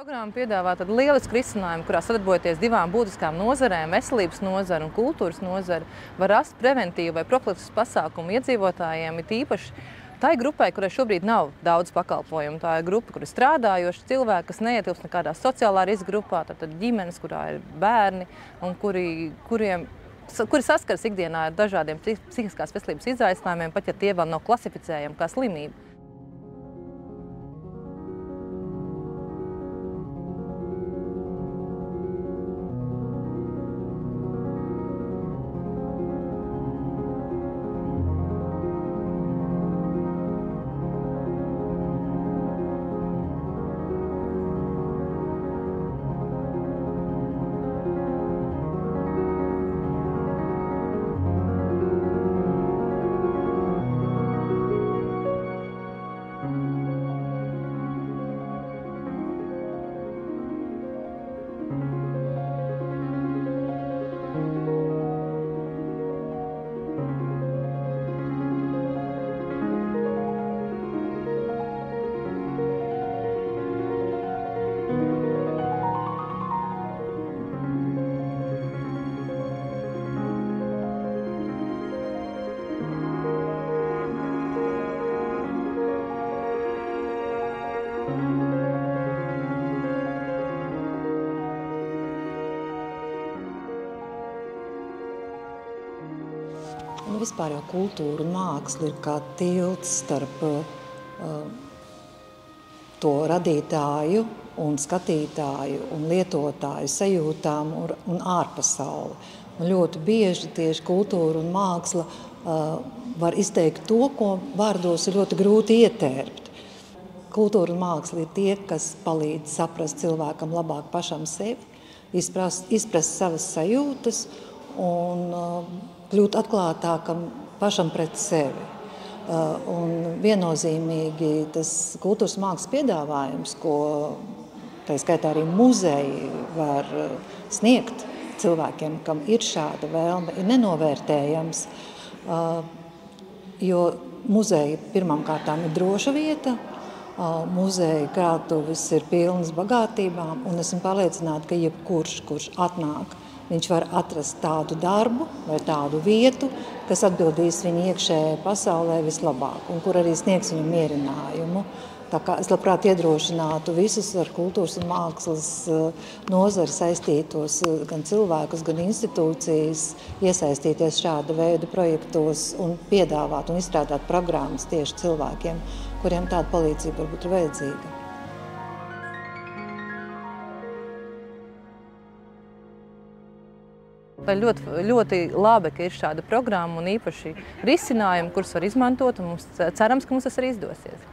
Programma piedāvā tādu lielisku risinājumu, kurā sadarbojoties divām būtiskām nozarēm, veselības nozara un kultūras nozara, var rast preventīvu vai profilaktisku pasākumu iedzīvotājiem, it īpaši tai grupai, kurai šobrīd nav daudz pakalpojumu. Tā ir grupa, kur ir strādājoši cilvēki, kas neietilpst nekādā sociālā riska grupā, tātad ģimenes, kurā ir bērni un kuri saskaras ikdienā ar dažādiem psihiskās veselības izaicinājumiem, pat ja tie vēl nav klasificējami kā slimība. Vispār jau kultūra un māksla ir kā tilts starp to radītāju un skatītāju un lietotāju sajūtām un ārpasauli. Un ļoti bieži tieši kultūra un māksla var izteikt to, ko vārdos ir ļoti grūti ietērpt. Kultūra un māksla ir tie, kas palīdz saprast cilvēkam labāk pašam sevi, izprast savas sajūtas un kļūt atklātākam pašam pret sevi. Un viennozīmīgi tas kultūras mākslas piedāvājums, ko tā skaitā arī muzeji var sniegt cilvēkiem, kam ir šāda vēlme, ir nenovērtējams, jo muzeji pirmām kārtām ir droša vieta, muzeja krātuves ir pilnas bagātībām, un esmu pārliecināta, ka jebkurš, kurš atnāk, viņš var atrast tādu darbu vai tādu vietu, kas atbildīs viņa iekšējai pasaulē vislabāk un kur arī sniegs viņu mierinājumu. Tā kā es labprāt iedrošinātu visus ar kultūras un mākslas nozari saistītos gan cilvēkus, gan institūcijas iesaistīties šāda veida projektos un piedāvāt un izstrādāt programmas tieši cilvēkiem, kuriem tāda palīdzība varbūt ir vajadzīga. Tā ir ļoti labi, ka ir šāda programma un īpaši risinājumi, kurus var izmantot, un cerams, ka mums tas arī izdosies.